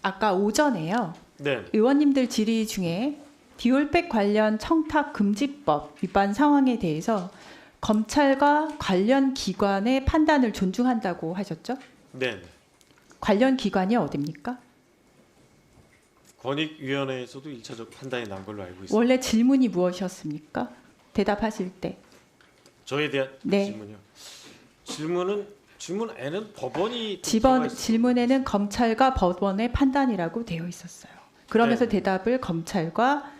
아까 오전에요. 네. 의원님들 질의 중에 디올백 관련 청탁 금지법 위반 상황에 대해서 검찰과 관련 기관의 판단을 존중한다고 하셨죠? 네. 관련 기관이 어디입니까? 권익위원회에서도 1차적 판단이 난 걸로 알고 있습니다. 원래 질문이 무엇이었습니까? 대답하실 때. 저에 대한 네. 질문요? 질문에는 법원이 들어가 있습니다. 질문에는 검찰과 법원의 판단이라고 되어 있었어요. 그러면서 네. 대답을 검찰과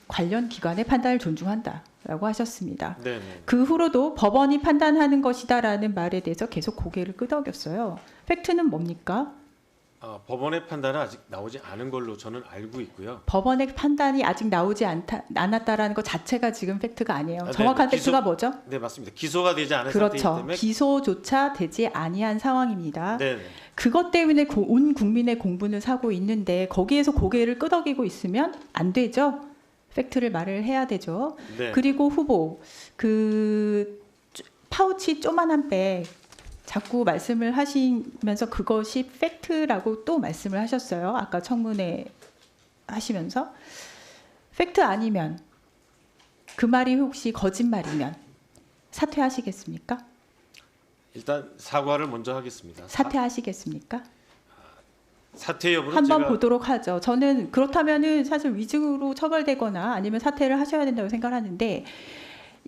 관련 기관의 판단을 존중한다라고 하셨습니다. 네. 그 후로도 법원이 판단하는 것이다라는 말에 대해서 계속 고개를 끄덕였어요. 팩트는 뭡니까? 법원의 판단은 아직 나오지 않은 걸로 저는 알고 있고요. 법원의 판단이 아직 나오지 않았다라는 것 자체가 지금 팩트가 아니에요. 네, 정확한 네. 팩트가 뭐죠? 네, 맞습니다. 기소가 되지 않은 상태이기 그렇죠. 때문에 기소조차 되지 아니한 상황입니다. 네. 그것 때문에 온 국민의 공분을 사고 있는데 거기에서 고개를 끄덕이고 있으면 안 되죠. 팩트를 말을 해야 되죠. 네. 그리고 후보 그 파우치 조만한 백 자꾸 말씀을 하시면서 그것이 팩트라고 또 말씀을 하셨어요. 아까 청문회 하시면서 팩트 아니면 그 말이 혹시 거짓말이면 사퇴하시겠습니까? 일단 사과를 먼저 하겠습니다. 사퇴하시겠습니까? 사퇴 여부는 한번 제가 보도록 하죠. 저는 그렇다면은 사실 위증으로 처벌되거나 아니면 사퇴를 하셔야 된다고 생각하는데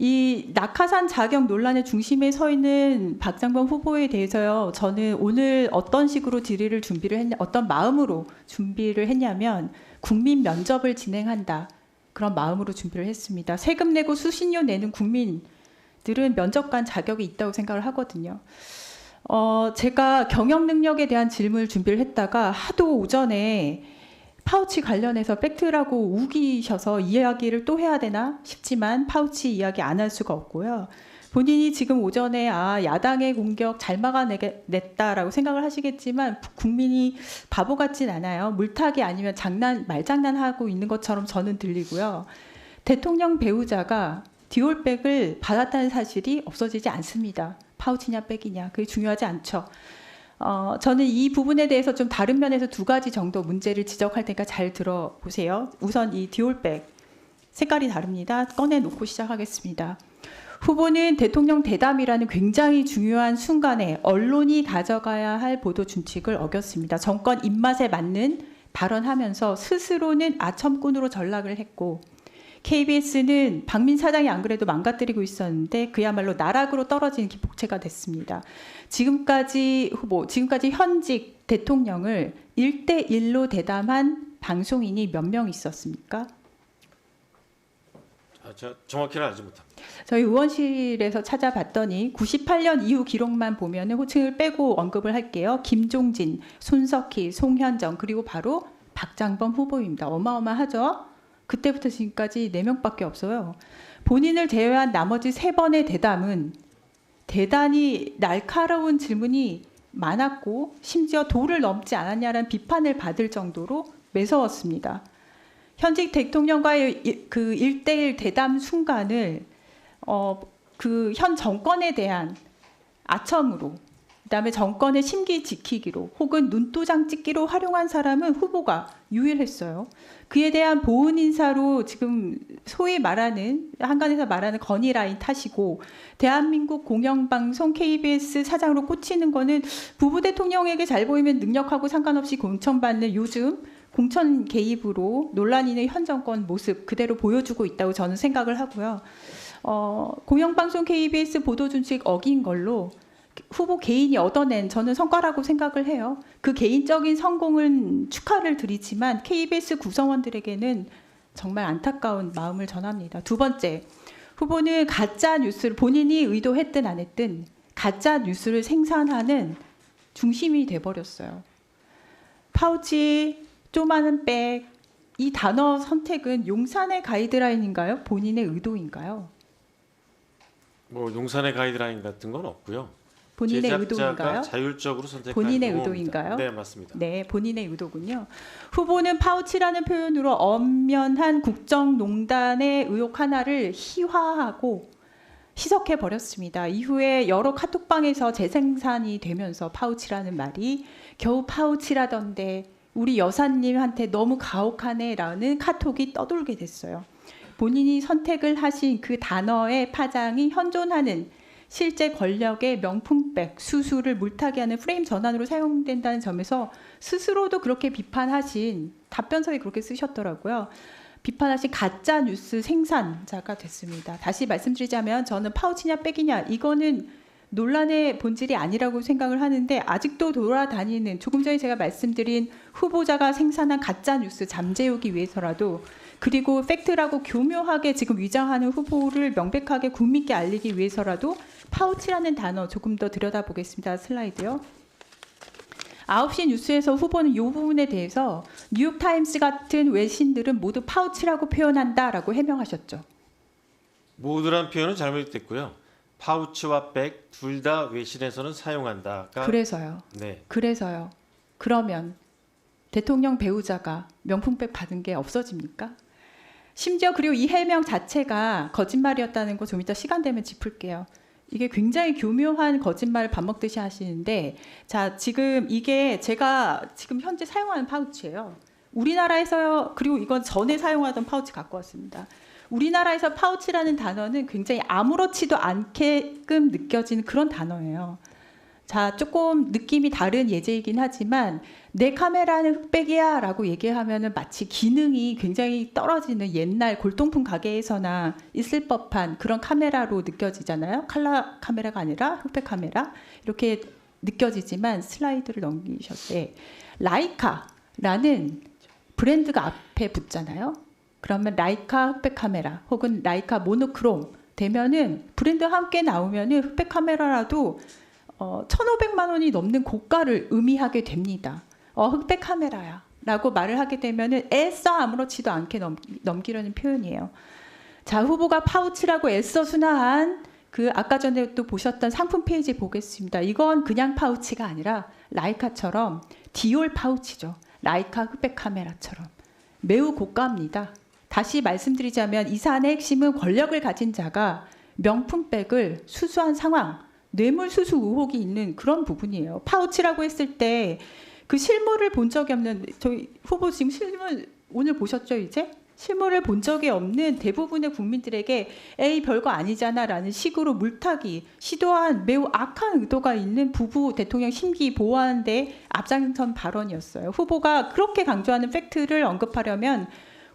이 낙하산 자격 논란의 중심에 서 있는 박장범 후보에 대해서요. 저는 오늘 어떤 식으로 질의를 어떤 마음으로 준비를 했냐면 국민 면접을 진행한다. 그런 마음으로 준비를 했습니다. 세금 내고 수신료 내는 국민들은 면접관 자격이 있다고 생각을 하거든요. 제가 경영 능력에 대한 질문을 준비를 했다가 하도 오전에 파우치 관련해서 팩트라고 우기셔서 이야기를 또 해야 되나 싶지만 파우치 이야기 안 할 수가 없고요. 본인이 지금 오전에 야당의 공격 잘 막아냈다라고 생각을 하시겠지만 국민이 바보 같진 않아요. 물타기 아니면 말장난하고 있는 것처럼 저는 들리고요. 대통령 배우자가 디올백을 받았다는 사실이 없어지지 않습니다. 파우치냐 백이냐 그게 중요하지 않죠. 저는 이 부분에 대해서 좀 다른 면에서 두 가지 정도 문제를 지적할 테니까 잘 들어보세요. 우선 이 디올백 색깔이 다릅니다. 꺼내놓고 시작하겠습니다. 후보는 대통령 대담이라는 굉장히 중요한 순간에 언론이 가져가야 할 보도 준칙을 어겼습니다. 정권 입맛에 맞는 발언하면서 스스로는 아첨꾼으로 전락을 했고 KBS는 박민 사장이 안 그래도 망가뜨리고 있었는데 그야말로 나락으로 떨어지는 기폭제가 됐습니다. 지금까지 현직 대통령을 1대1로 대담한 방송인이 몇 명 있었습니까? 제가 정확히는 알지 못합니다. 저희 의원실에서 찾아봤더니 98년 이후 기록만 보면 호칭을 빼고 언급을 할게요. 김종진, 손석희, 송현정 그리고 바로 박장범 후보입니다. 어마어마하죠? 그때부터 지금까지 4명밖에 없어요. 본인을 제외한 나머지 3번의 대담은 대단히 날카로운 질문이 많았고 심지어 도를 넘지 않았냐라는 비판을 받을 정도로 매서웠습니다. 현직 대통령과의 그 1대1 대담 순간을 그 현 정권에 대한 아첨으로 그다음에 정권의 심기 지키기로 혹은 눈도장 찍기로 활용한 사람은 후보가 유일했어요. 그에 대한 보훈 인사로 지금 소위 말하는 한간에서 말하는 건의라인 타시고 대한민국 공영방송 KBS 사장으로 꽂히는 거는 부부 대통령에게 잘 보이면 능력하고 상관없이 공천받는 요즘 공천 개입으로 논란이 있는 현 정권 모습 그대로 보여주고 있다고 저는 생각을 하고요. 공영방송 KBS 보도준칙 어긴 걸로 후보 개인이 얻어낸 저는 성과라고 생각을 해요. 그 개인적인 성공은 축하를 드리지만 KBS 구성원들에게는 정말 안타까운 마음을 전합니다. 두 번째, 후보는 가짜 뉴스를 본인이 의도했든 안 했든 가짜 뉴스를 생산하는 중심이 돼버렸어요. 파우치, 조그마한 백, 이 단어 선택은 용산의 가이드라인인가요? 본인의 의도인가요? 용산의 가이드라인 같은 건 없고요. 본인의 제작자가 의도인가요? 자율적으로 선택한 본인의 경우입니다. 의도인가요? 네, 맞습니다. 네, 본인의 의도군요. 후보는 파우치라는 표현으로 엄연한 국정농단의 의혹 하나를 희화하고 희석해 버렸습니다. 이후에 여러 카톡방에서 재생산이 되면서 파우치라는 말이 겨우 파우치라던데 우리 여사님한테 너무 가혹하네라는 카톡이 떠돌게 됐어요. 본인이 선택을 하신 그 단어의 파장이 현존하는 실제 권력의 명품백, 수수를 물타기 하는 프레임 전환으로 사용된다는 점에서 스스로도 그렇게 비판하신 답변서에 그렇게 쓰셨더라고요. 비판하신 가짜 뉴스 생산자가 됐습니다. 다시 말씀드리자면 저는 파우치냐 백이냐 이거는 논란의 본질이 아니라고 생각을 하는데 아직도 돌아다니는 조금 전에 제가 말씀드린 후보자가 생산한 가짜 뉴스 잠재우기 위해서라도 그리고 팩트라고 교묘하게 지금 위장하는 후보를 명백하게 국민께 알리기 위해서라도 파우치라는 단어 조금 더 들여다보겠습니다. 슬라이드요. 9시 뉴스에서 후보는 이 부분에 대해서 뉴욕타임스 같은 외신들은 모두 파우치라고 표현한다라고 해명하셨죠. 모두란 표현은 잘못됐고요. 파우치와 백 둘 다 외신에서는 사용한다가 그래서요. 네. 그래서요. 그러면 대통령 배우자가 명품백 받은 게 없어집니까? 심지어 그리고 이 해명 자체가 거짓말이었다는 거 좀 이따 시간 되면 짚을게요. 이게 굉장히 교묘한 거짓말을 밥 먹듯이 하시는데 자 지금 이게 제가 지금 현재 사용하는 파우치예요. 우리나라에서요. 그리고 이건 전에 사용하던 파우치 갖고 왔습니다. 우리나라에서 파우치라는 단어는 굉장히 아무렇지도 않게끔 느껴지는 그런 단어예요. 자, 조금 느낌이 다른 예제이긴 하지만 내 카메라는 흑백이야 라고 얘기하면은 마치 기능이 굉장히 떨어지는 옛날 골동품 가게에서나 있을 법한 그런 카메라로 느껴지잖아요. 컬러 카메라가 아니라 흑백 카메라 이렇게 느껴지지만 슬라이드를 넘기셨을 때 라이카라는 브랜드가 앞에 붙잖아요. 그러면 라이카 흑백 카메라 혹은 라이카 모노크롬 되면은 브랜드 함께 나오면은 흑백 카메라라도 1,500만 원이 넘는 고가를 의미하게 됩니다. 흑백 카메라야 라고 말을 하게 되면은 애써 아무렇지도 않게 넘기려는 표현이에요. 자, 후보가 파우치라고 애써 순화한 그 아까 전에 또 보셨던 상품 페이지 보겠습니다. 이건 그냥 파우치가 아니라 라이카처럼 디올 파우치죠. 라이카 흑백 카메라처럼 매우 고가입니다. 다시 말씀드리자면 이 사안의 핵심은 권력을 가진 자가 명품백을 수수한 상황, 뇌물수수 의혹이 있는 그런 부분이에요. 파우치라고 했을 때 그 실물을 본 적이 없는 저희 후보 지금 실물 오늘 보셨죠 이제? 실물을 본 적이 없는 대부분의 국민들에게 에이 별거 아니잖아라는 식으로 물타기 시도한 매우 악한 의도가 있는 부부 대통령 심기 보호하는 데 앞장선 발언이었어요. 후보가 그렇게 강조하는 팩트를 언급하려면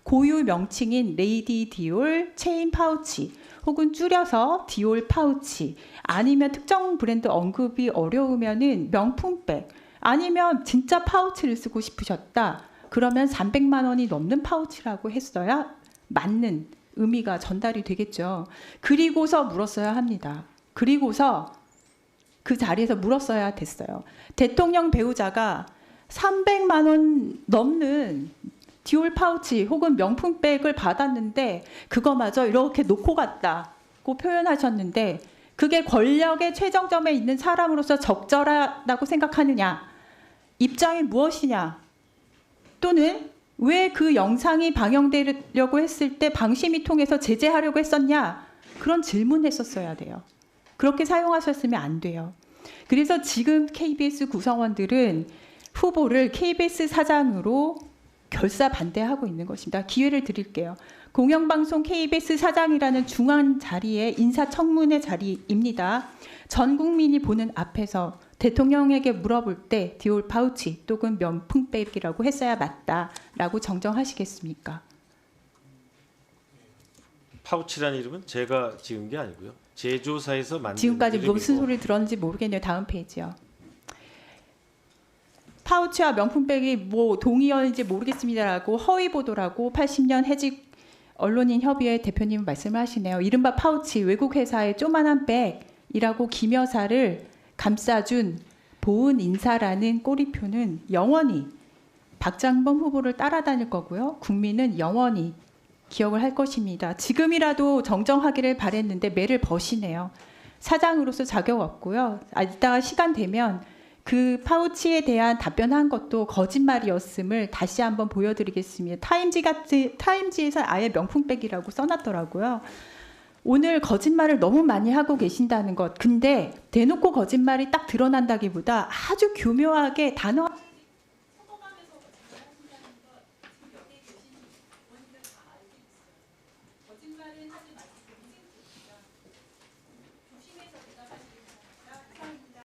고유 명칭인 레이디 디올 체인 파우치 혹은 줄여서 디올 파우치 아니면 특정 브랜드 언급이 어려우면은 명품백 아니면 진짜 파우치를 쓰고 싶으셨다. 그러면 300만 원이 넘는 파우치라고 했어야 맞는 의미가 전달이 되겠죠. 그리고서 물었어야 합니다. 그리고서 그 자리에서 물었어야 됐어요. 대통령 배우자가 300만 원 넘는 디올 파우치 혹은 명품백을 받았는데 그거마저 이렇게 놓고 갔다고 표현하셨는데 그게 권력의 최정점에 있는 사람으로서 적절하다고 생각하느냐? 입장이 무엇이냐? 또는 왜 그 영상이 방영되려고 했을 때 방심이 통해서 제재하려고 했었냐? 그런 질문했었어야 돼요. 그렇게 사용하셨으면 안 돼요. 그래서 지금 KBS 구성원들은 후보를 KBS 사장으로 결사 반대하고 있는 것입니다. 기회를 드릴게요. 공영방송 KBS 사장이라는 중앙 자리에 인사청문회 자리입니다. 전 국민이 보는 앞에서 대통령에게 물어볼 때 디올 파우치 또는 명품백이라고 했어야 맞다라고 정정하시겠습니까? 파우치라는 이름은 제가 지은 게 아니고요. 제조사에서 만든 지금까지 이름이고. 무슨 소리를 들었는지 모르겠네요. 다음 페이지요. 파우치와 명품백이 뭐 동의어인지 모르겠습니다라고 허위 보도라고 80년 해직 언론인 협의회 대표님 말씀을 하시네요. 이른바 파우치 외국 회사의 쪼만한 백이라고 김여사를 감싸준 보은 인사라는 꼬리표는 영원히 박장범 후보를 따라다닐 거고요. 국민은 영원히 기억을 할 것입니다. 지금이라도 정정하기를 바랬는데 매를 버시네요. 사장으로서 자격 없고요. 이따가 시간 되면 그 파우치에 대한 답변한 것도 거짓말이었음을 다시 한번 보여드리겠습니다. 타임지에서 아예 명품백이라고 써놨더라고요. 오늘 거짓말을 너무 많이 하고 계신다는 것. 근데 대놓고 거짓말이 딱 드러난다기보다 아주 교묘하게 단어